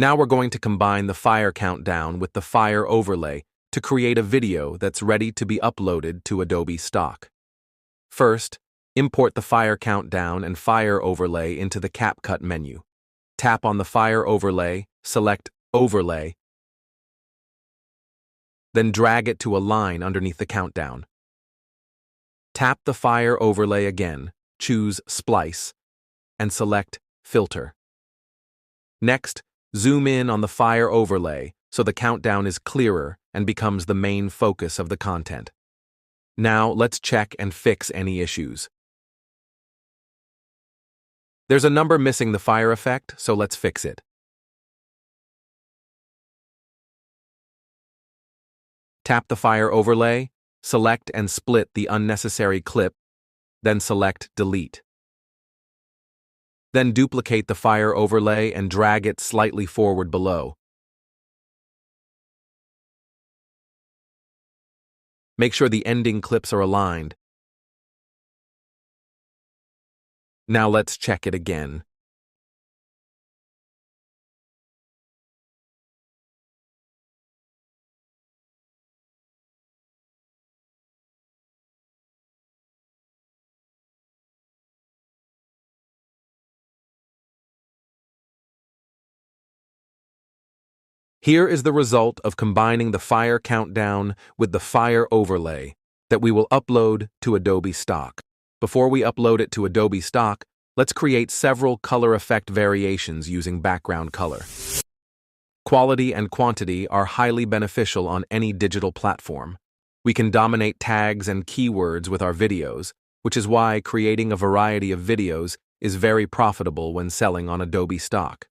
Now we're going to combine the fire countdown with the fire overlay to create a video that's ready to be uploaded to Adobe Stock. First, import the fire countdown and fire overlay into the CapCut menu. Tap on the fire overlay, select Overlay, then drag it to a line underneath the countdown. Tap the fire overlay again, choose Splice, and select Filter. Next, zoom in on the fire overlay so the countdown is clearer and becomes the main focus of the content. Now let's check and fix any issues. There's a number missing the fire effect, so let's fix it. Tap the fire overlay, select and split the unnecessary clip, then select Delete. Then duplicate the fire overlay and drag it slightly forward below. Make sure the ending clips are aligned. Now let's check it again. Here is the result of combining the fire countdown with the fire overlay that we will upload to Adobe Stock. Before we upload it to Adobe Stock, let's create several color effect variations using background color. Quality and quantity are highly beneficial on any digital platform. We can dominate tags and keywords with our videos, which is why creating a variety of videos is very profitable when selling on Adobe Stock.